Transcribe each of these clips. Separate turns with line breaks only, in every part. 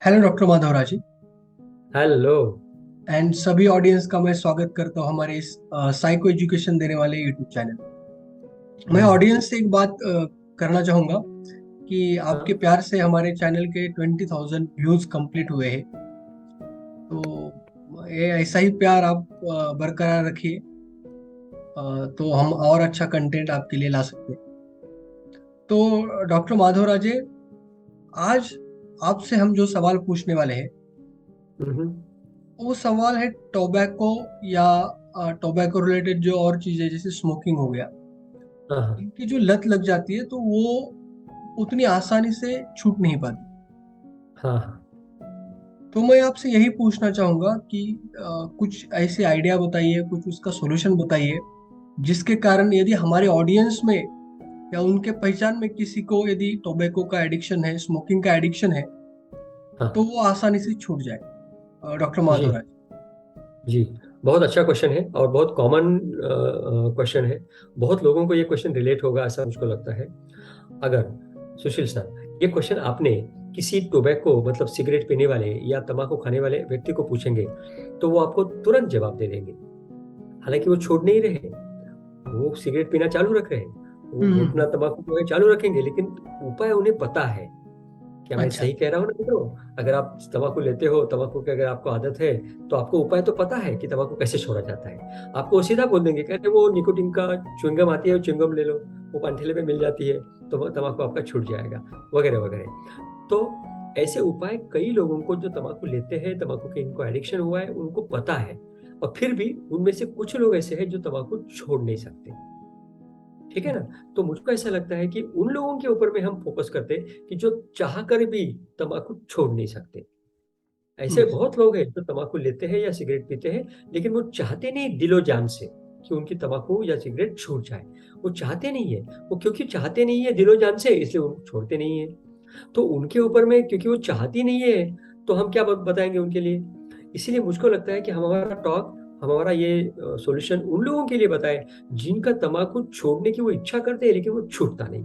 Hello doctor Madhavraj ji.
Hello.
And सभी audience का मैं स्वागत करता हूँ हमारे इस साइको एजुकेशन देने वाले यूट्यूब चैनल। मैं
हम्म।
ऑडियंस से एक बात करना चाहूंगा कि आपके
हाँ।
प्यार से हमारे चैनल के 20,000 व्यूज कंप्लीट हुए हैं। तो ये ऐसा ही प्यार आप बरकरार रखिए। तो हम और अच्छा कंटेंट आपके लिए ला सकते हैं। तो डॉक्टर माधवराज जी, आज आपसे हम जो सवाल पूछने वाले हैं
हम्म।
वो सवाल है टोबैको या टोबैको रिलेटेड जो और चीजें जैसे स्मोकिंग हो गया,
हाँ हाँ।
इनकी जो लत लग जाती है तो वो उतनी आसानी से छूट नहीं पाती।
हाँ हाँ।
तो मैं आपसे यही पूछना चाहूंगा कि कुछ ऐसे आइडिया बताइए, कुछ उसका सॉल्यूशन बताइए जिसके कारण यदि हमारे ऑडियंस में या उनके पहचान में किसी को यदि टोबैको का एडिक्शन है, स्मोकिंग का एडिक्शन है, तो
हाँ।
वो आसानी से छूट जाए। डॉक्टर
जी
माधवराज।
जी। बहुत अच्छा क्वेश्चन है और बहुत कॉमन क्वेश्चन है। बहुत लोगों को ये क्वेश्चन रिलेट होगा ऐसा मुझको लगता है। अगर सुशील सर ये क्वेश्चन आपने किसी टोबैको मतलब सिगरेट पीने वाले या तंबाकू खाने वाले व्यक्ति को पूछेंगे तो वो आपको तुरंत जवाब दे देंगे। हालांकि वो छोड़ नहीं रहे, वो सिगरेट पीना चालू रख रहे हैं, वो
हम्म।
घुटना तंबाकू जो है चालू रखेंगे, लेकिन उपाय उन्हें पता है। क्या मैं
अच्छा।
सही कह रहा हूँ ना मित्रों? अगर आप तंबाकू लेते हो, तंबाकू की अगर आपको आदत है, तो आपको उपाय तो पता है कि तंबाकू कैसे छोड़ा जाता है। आपको वो सीधा बोल देंगे, कहते वो निकोटिन का च्युइंगम आती है, वो च्युइंगम ले लो, वो पान ठेले पे मिल जाती है, तो वो तंबाकू आपका छूट जाएगा, वगैरह वगैरह। तो ऐसे उपाय कई लोगों को जो तंबाकू लेते हैं, तंबाकू के इनको एडिक्शन हुआ है, उनको पता है। और फिर भी उनमें से कुछ लोग ऐसे हैं जो तंबाकू छोड़ नहीं सकते। ठीक है ना? तो मुझको ऐसा लगता है कि उन लोगों के ऊपर में हम फोकस करते कि जो चाह कर भी तंबाकू छोड़ नहीं सकते। ऐसे
हम्म।
बहुत लोग हैं जो तंबाकू लेते हैं या सिगरेट पीते हैं, लेकिन वो चाहते नहीं दिलो जान से कि उनकी तंबाकू या सिगरेट छूट जाए। वो चाहते नहीं है। वो क्योंकि चाहते नहीं है दिलो जान से, इसलिए वो छोड़ते नहीं है। तो उनके ऊपर में क्योंकि वो चाहती नहीं है, तो हम क्या बताएंगे उनके लिए? इसीलिए मुझको लगता है कि हमारा टॉक, हमारा ये सॉल्यूशन उन लोगों के लिए बताएं जिनका तंबाकू छोड़ने की वो इच्छा करते हैं, लेकिन वो छूटता नहीं।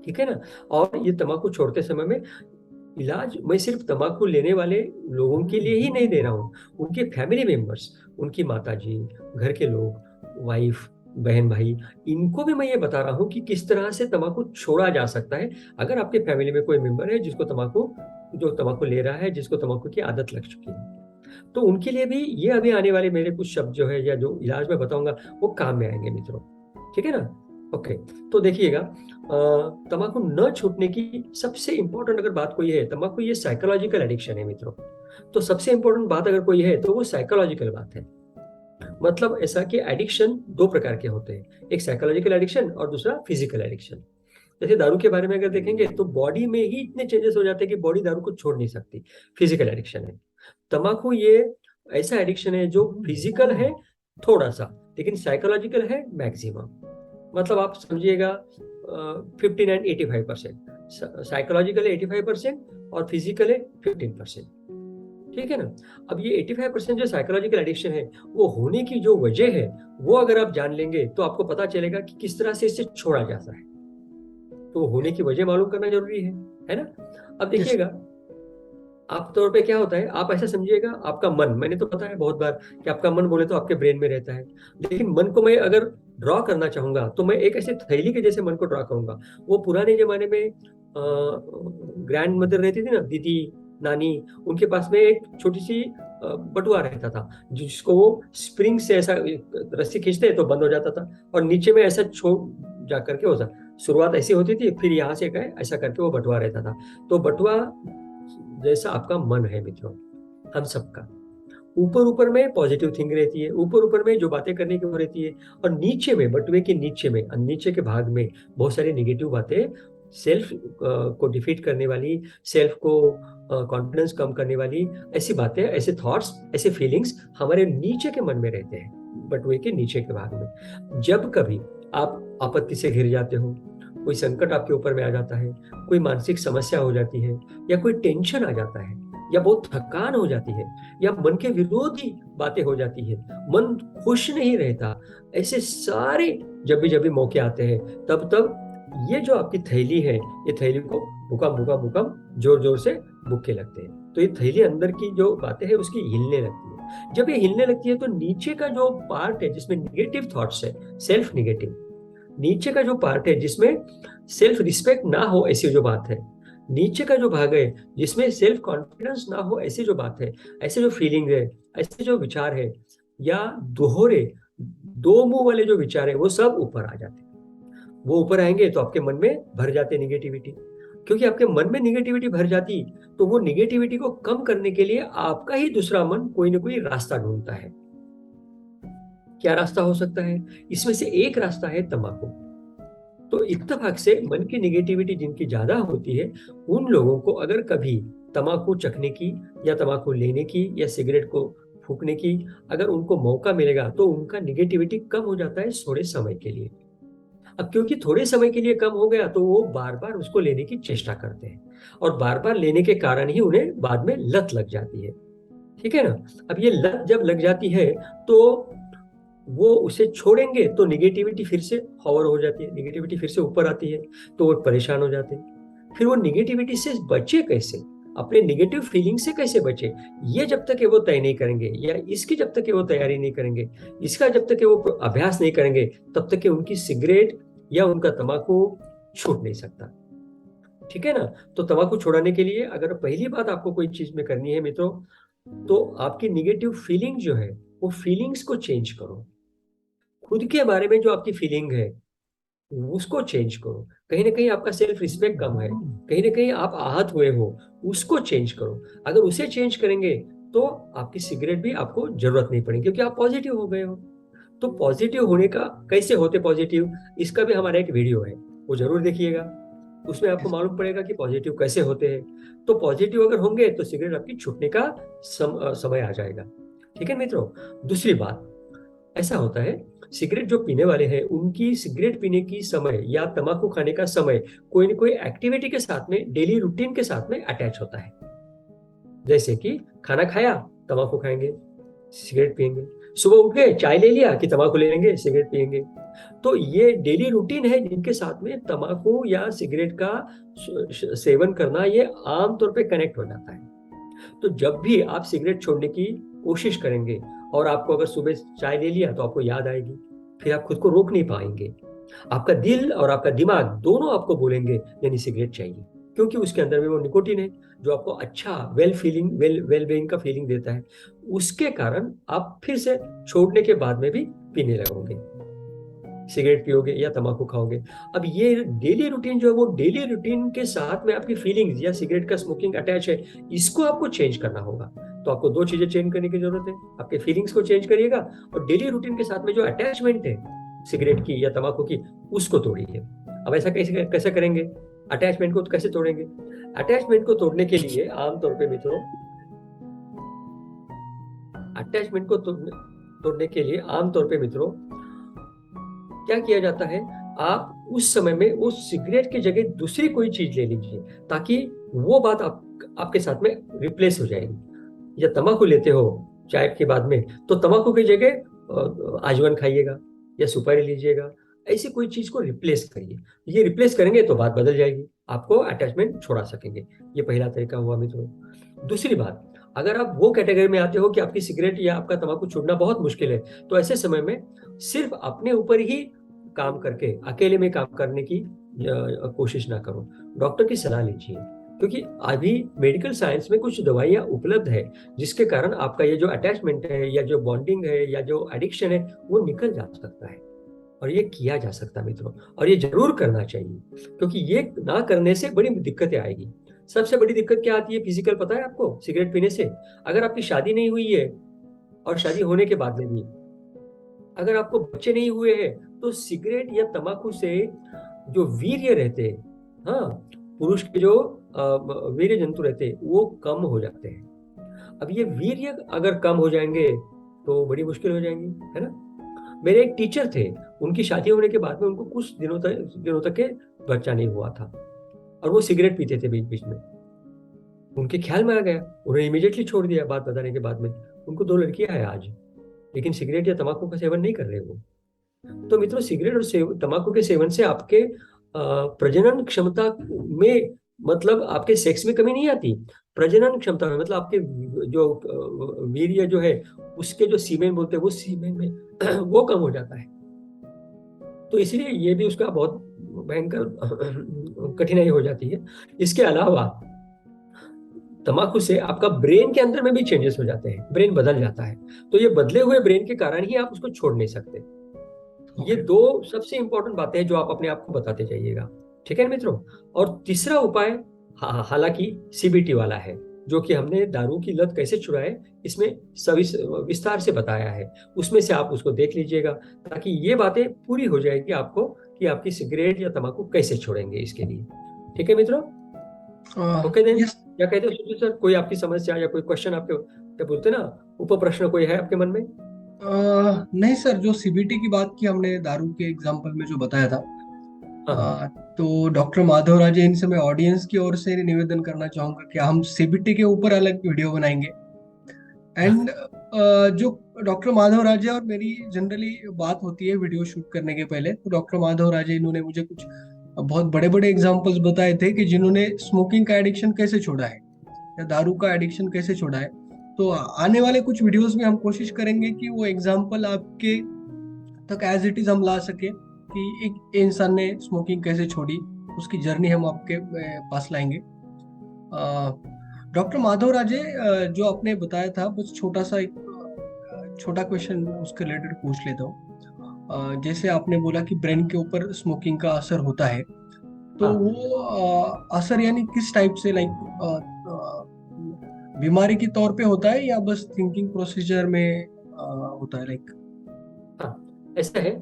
ठीक है ना? और ये तंबाकू छोड़ते समय में इलाज मैं सिर्फ तंबाकू लेने वाले लोगों के लिए ही नहीं दे रहा हूँ, उनके फैमिली मेंबर्स, उनकी माता जी, घर के लोग, वाइफ, बहन भाई, इनको भी मैं ये बता रहा हूँ कि किस तरह से तंबाकू छोड़ा जा सकता है। अगर आपके फैमिली में कोई मेंबर है जिसको तंबाकू, जो तंबाकू ले रहा है, जिसको तंबाकू की आदत लग चुकी है, तो उनके लिए भी ये अभी आने वाले मेरे कुछ शब्द जो है या जो इलाज मैं बताऊंगा वो काम में आएंगे मित्रों। ठीक है ना? ओके। तो देखिएगा, तंबाकू न छूटने की सबसे इंपॉर्टेंट अगर बात कोई है, तंबाकू ये साइकोलॉजिकल एडिक्शन है मित्रों। तो सबसे इंपॉर्टेंट बात अगर कोई है तो वो साइकोलॉजिकल बात है। मतलब ऐसा कि एडिक्शन दो प्रकार के होते हैं, एक साइकोलॉजिकल एडिक्शन और दूसरा फिजिकल एडिक्शन। जैसे दारू के बारे में अगर देखेंगे तो बॉडी में ही इतने चेंजेस हो जाते हैं कि बॉडी दारू को छोड़ नहीं सकती, फिजिकल एडिक्शन है। तंबाकू ये ऐसा एडिक्शन है जो फिजिकल है थोड़ा सा, लेकिन साइकोलॉजिकल है मैक्सिमम। मतलब आप समझिएगा 59-85%, साइकोलॉजिकल है 85% और फिजिकल है 15%। ठीक है ना? अब ये 85% जो साइकोलॉजिकल एडिक्शन है, वो होने की जो वजह है, वो अगर आप जान लेंगे तो आपको पता चलेगा कि किस तरह से इसे छोड़ा जाता है। तो होने की वजह मालूम करना जरूरी है ना? अब
यस।
देखिएगा, आप तौर पे क्या होता है, आप ऐसा समझिएगा आपका मन, मैंने तो पता है बहुत बार कि आपका मन बोले तो आपके ब्रेन में रहता है, लेकिन मन को मैं अगर ड्रॉ करना चाहूंगा तो मैं एक ऐसे थैली के जैसे मन को ड्रॉ करूंगा। वो पुराने जमाने में ग्रैंड मदर रहती थी ना, दीदी, नानी, उनके पास में एक छोटी सी बटुआ रहता था, जिसको वो स्प्रिंग से ऐसा रस्सी खींचते तो बंद हो जाता था, और नीचे में ऐसा छोड़ जा करके होता। शुरुआत ऐसी होती थी, फिर यहाँ से गए ऐसा करके वो बटुआ रहता था। तो बटुआ जैसा आपका मन है मित्रों, हम सबका, ऊपर ऊपर में पॉजिटिव थिंग रहती है, ऊपर ऊपर में जो बातें करने की वो रहती है, और नीचे में बटुए के नीचे में, नीचे के भाग में बहुत सारी निगेटिव बातें, सेल्फ को डिफीट करने वाली, सेल्फ को कॉन्फिडेंस कम करने वाली, ऐसी बातें, ऐसे थॉट्स, ऐसे फीलिंग्स हमारे नीचे के मन में रहते हैं, बटुए के नीचे के भाग में। जब कभी आप आपत्ति से घिर जाते हो, कोई संकट आपके ऊपर में आ जाता है, कोई मानसिक समस्या हो जाती है, या कोई टेंशन आ जाता है, या बहुत थकान हो जाती है, या मन के विरोधी बातें हो जाती है, मन खुश नहीं रहता, ऐसे सारे जब भी मौके आते हैं, तब तब ये जो आपकी थैली है, ये थैली को भूकंप भूकंप भूकंप जोर जोर से भुक्के लगते हैं। तो ये थैली अंदर की जो बातें हैं उसकी हिलने लगती है। जब ये हिलने लगती है तो नीचे का जो पार्ट है जिसमें निगेटिव थॉट्स है, सेल्फ निगेटिव, नीचे का जो पार्ट है जिसमें सेल्फ रिस्पेक्ट ना हो ऐसी जो बात है, नीचे का जो भाग है जिसमें सेल्फ कॉन्फिडेंस ना हो ऐसी जो बात है, ऐसे जो फीलिंग है, ऐसे जो विचार है, या दोहरे दो मुंह वाले जो विचार है, वो सब ऊपर आ जाते हैं। वो ऊपर आएंगे तो आपके मन में भर जाते निगेटिविटी। क्योंकि आपके मन में निगेटिविटी भर जाती, तो वो निगेटिविटी को कम करने के लिए आपका ही दूसरा मन कोई ना कोई रास्ता ढूंढता है। क्या रास्ता हो सकता है? इसमें से एक रास्ता है तंबाकू। तो इत्तेफाक से मन की निगेटिविटी जिनकी ज्यादा होती है, उन लोगों को अगर कभी तंबाकू चखने की या तंबाकू लेने की या सिगरेट को फूकने की अगर उनको मौका मिलेगा, तो उनका निगेटिविटी कम हो जाता है थोड़े समय के लिए। अब क्योंकि थोड़े समय के लिए कम हो गया, तो वो बार बार उसको लेने की चेष्टा करते हैं, और बार बार लेने के कारण ही उन्हें बाद में लत लग जाती है। ठीक है ना? अब ये लत जब लग जाती है, तो वो उसे छोड़ेंगे तो निगेटिविटी फिर से हॉवर हो जाती है, निगेटिविटी फिर से ऊपर आती है, तो वो परेशान हो जाते हैं। फिर वो निगेटिविटी से बचे कैसे, अपने निगेटिव फीलिंग से कैसे बचे, ये जब तक वो तय नहीं करेंगे, या इसकी जब तक वो तैयारी नहीं करेंगे, इसका जब तक वो अभ्यास नहीं करेंगे, तब तक उनकी सिगरेट या उनका तंबाकू छूट नहीं सकता। ठीक है ना? तो तंबाकू छुड़ाने के लिए अगर पहली बात आपको कोई चीज में करनी है मित्रों, तो आपकी निगेटिव फीलिंग जो है, वो फीलिंग्स को चेंज करो। खुद के बारे में जो आपकी फीलिंग है उसको चेंज करो। कहीं ना कहीं आपका सेल्फ रिस्पेक्ट कम है, कहीं ना कहीं आप आहत हुए हो, उसको चेंज करो। अगर उसे चेंज करेंगे तो आपकी सिगरेट भी आपको जरूरत नहीं पड़ेगी, क्योंकि आप पॉजिटिव हो गए हो। तो पॉजिटिव होने का कैसे होते पॉजिटिव, इसका भी हमारा एक वीडियो है, वो जरूर देखिएगा। उसमें आपको मालूम पड़ेगा कि पॉजिटिव कैसे होते हैं। तो पॉजिटिव अगर होंगे तो सिगरेट आपकी छूटने का समय आ जाएगा। ठीक है मित्रों? दूसरी बात, ऐसा होता है सिगरेट जो पीने वाले हैं, उनकी सिगरेट पीने की समय या तंबाकू खाने का समय कोई ना कोई एक्टिविटी के साथ में, डेली रूटीन के साथ में अटैच होता है। जैसे कि खाना खाया, तंबाकू खाएंगे, सिगरेट पिएंगे, सुबह उठ गए चाय ले लिया कि तंबाकू ले लेंगे, सिगरेट पिएंगे। तो ये डेली रूटीन है जिनके साथ में तंबाकू या सिगरेट का सेवन करना ये आमतौर पे कनेक्ट हो जाता है। तो जब भी आप सिगरेट छोड़ने की कोशिश करेंगे, और आपको अगर सुबह चाय ले लिया तो आपको याद आएगी, फिर आप खुद को रोक नहीं पाएंगे। आपका दिल और आपका दिमाग दोनों आपको बोलेंगे यानी सिगरेट चाहिए, क्योंकि उसके अंदर में वो निकोटीन है जो आपको अच्छा वेल बीइंग का फीलिंग देता है। उसके कारण आप फिर से छोड़ने के बाद में भी पीने लगोगे, सिगरेट पियोगे या तंबाकू खाओगे। अब ये डेली रूटीन जो है, वो डेली रूटीन के साथ में आपकी फीलिंग्स या सिगरेट का स्मोकिंग अटैच है, इसको आपको चेंज करना होगा। तो आपको दो चीजें चेंज करने की जरूरत है, आपके फीलिंग्स को चेंज करिएगा, और डेली रूटीन के साथ में जो अटैचमेंट है सिगरेट की या तंबाकू की, उसको तोड़िए। अब ऐसा कैसे कैसे करेंगे? अटैचमेंट को कैसे तोड़ेंगे? अटैचमेंट को तोड़ने के लिए आमतौर पे मित्रों, अटैचमेंट को तोड़ने के लिए आमतौर पे मित्रों क्या किया जाता है, आप उस समय में उस सिगरेट की जगह दूसरी कोई चीज ले लीजिए, ताकि वो बात आपके साथ में रिप्लेस हो जाएगी। या तंबाकू लेते हो चाय के बाद में, तो तंबाकू की जगह आजवन खाइएगा या सुपारी लीजिएगा, ऐसी कोई चीज को रिप्लेस करिए। ये रिप्लेस करेंगे तो बात बदल जाएगी, आपको अटैचमेंट छोड़ा सकेंगे। ये पहला तरीका हुआ मित्रों। दूसरी बात, अगर आप वो कैटेगरी में आते हो कि आपकी सिगरेट या आपका तंबाकू छोड़ना बहुत मुश्किल है, तो ऐसे समय में सिर्फ अपने ऊपर ही काम करके, अकेले में काम करने की कोशिश ना करो, डॉक्टर की सलाह लीजिए। क्योंकि अभी मेडिकल साइंस में कुछ दवाइयां उपलब्ध है जिसके कारण आपका ये जो अटैचमेंट है या जो बॉन्डिंग है या जो एडिक्शन है, वो निकल जा सकता है। और ये किया जा सकता है मित्रों, और ये जरूर करना चाहिए, क्योंकि ये ना करने से बड़ी दिक्कतें आएगी। सबसे बड़ी दिक्कत क्या आती है फिजिकल, पता है आपको? सिगरेट पीने से, अगर आपकी शादी नहीं हुई है, और शादी होने के बाद में भी अगर आपको बच्चे नहीं हुए हैं, तो सिगरेट या तंबाकू से जो वीर्य रहते हैं, हाँ, पुरुष के जो वीर्य जंतु रहते हैं, वो कम हो जाते हैं। अब ये वीर्य अगर कम हो जाएंगे तो बड़ी मुश्किल हो जाएंगी, है ना? मेरे एक टीचर थे, उनकी शादी होने के बाद में उनको कुछ दिनों तक के बच्चा नहीं हुआ था, और वो सिगरेट पीते थे बीच बीच में। उनके ख्याल में आ गया, उन्होंने इमीडिएटली छोड़ दिया। बात बताने के बाद में उनको 2 लड़कियां हैं आज, लेकिन सिगरेट या तंबाकू का सेवन नहीं कर रहे वो। तो मित्रों, सिगरेट और तंबाकू के सेवन से आपके प्रजनन क्षमता में मतलब आपके सेक्स में कमी नहीं आती, प्रजनन क्षमता में मतलब आपके जो वीर्य जो है उसके जो सीमेन बोलते हैं वो सीमेन में वो कम हो जाता है। तो इसलिए ये भी उसका बहुत भयंकर कठिनाई हो जाती है। इसके अलावा तंबाकू से आपका ब्रेन के अंदर में भी चेंजेस हो जाते हैं, ब्रेन बदल जाता है। तो ये बदले हुए ब्रेन के कारण ही आप उसको छोड़ नहीं सकते। ये
ओके।
दो सबसे इंपॉर्टेंट बातें हैं जो आप अपने आप को बताते जाइएगा, ठीक है मित्रों। और तीसरा उपाय हालांकि सीबीटी वाला है, जो कि हमने दारू की लत कैसे छुड़ाए इसमें विस्तार से बताया है, उसमें से आप उसको देख लीजिएगा, ताकि ये बातें पूरी हो जाएगी आपको कि आपकी सिगरेट या तंबाकू कैसे छोड़ेंगे इसके लिए। ठीक है मित्रों, ओके देन।
यस।
क्या कहते हो सुजीत सर, कोई आपकी समस्या या कोई क्वेश्चन आपके, क्या बोलते हैं ना, उप प्रश्न कोई है आपके मन में?
नहीं सर, जो सीबीटी की बात की हमने दारू के एग्जांपल में जो बताया था,
हाँ हाँ।
तो डॉक्टर माधव राजे, इनसे मैं ऑडियंस की ओर से निवेदन करना चाहूंगा कि हम सीबीटी के ऊपर अलग वीडियो बनाएंगे। एंड जो डॉक्टर माधव राजे और मेरी जनरली बात होती है वीडियो शूट करने के पहले, तो डॉक्टर माधव राजे इन्होंने मुझे कुछ बहुत बड़े बड़े एग्जांपल्स बताए थे कि जिन्होंने स्मोकिंग का एडिक्शन कैसे छोड़ा है या दारू का एडिक्शन कैसे छोड़ा है। तो आने वाले कुछ वीडियोस में हम कोशिश करेंगे कि वो एग्जांपल आपके तक एज इट इज हम ला सके कि एक इंसान ने स्मोकिंग कैसे छोड़ी, उसकी जर्नी हम आपके पास लाएंगे। डॉक्टर माधव राजे, जो आपने बताया था, बस छोटा सा एक छोटा क्वेश्चन उसके रिलेटेड पूछ लेता हूँ। जैसे आपने बोला कि ब्रेन के ऊपर स्मोकिंग का असर होता है, तो
हाँ
वो असर यानी किस टाइप से, लाइक बीमारी के तौर पे होता है या बस थिंकिंग प्रोसीजर में होता है, लाइक?
हाँ, ऐसा है,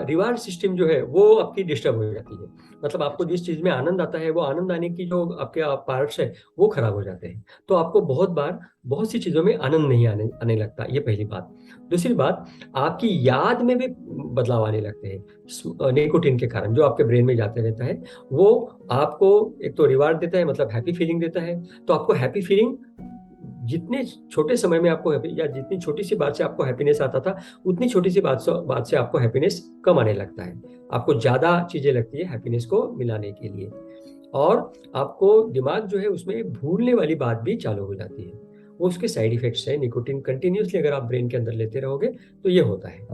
रिवार्ड सिस्टम जो है वो आपकी डिस्टर्ब हो जाती है। मतलब आपको जिस चीज में आनंद आता है वो आनंद आने की जो आपके पार्ट्स है वो खराब हो जाते हैं। तो आपको बहुत बार बहुत सी चीजों में आनंद नहीं आने आने लगता, ये पहली बात। दूसरी बात, आपकी याद में भी बदलाव आने लगते हैं निकोटीन के कारण, जो आपके ब्रेन में जाते रहता है वो आपको एक तो रिवार्ड देता है, मतलब हैप्पी फीलिंग देता है। तो आपको हैप्पी फीलिंग जितने छोटे समय में आपको या जितनी छोटी सी बात से आपको हैप्पीनेस आता था, उतनी छोटी सी बात से आपको हैप्पीनेस कम आने लगता है। आपको ज्यादा चीजें लगती है हैप्पीनेस को मिलाने के लिए। और आपको दिमाग जो है उसमें भूलने वाली बात भी चालू हो जाती है। वो उसके साइड इफेक्ट्स है। निकोटीन कंटिन्यूसली अगर आप ब्रेन के अंदर लेते रहोगे तो ये होता है,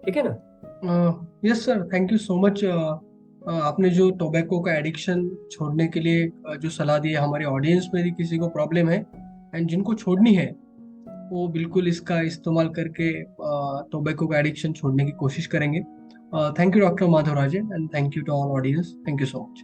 ठीक है ना।
Yes sir, thank you so much. आपने जो टोबैको का एडिक्शन छोड़ने के लिए जो सलाह दी है, हमारे ऑडियंस में भी किसी को प्रॉब्लम है एंड जिनको छोड़नी है, वो बिल्कुल इसका इस्तेमाल करके टोबैको का एडिक्शन छोड़ने की कोशिश करेंगे। Thank you doctor Madhav Raje, and thank you to all audience. Thank you so much.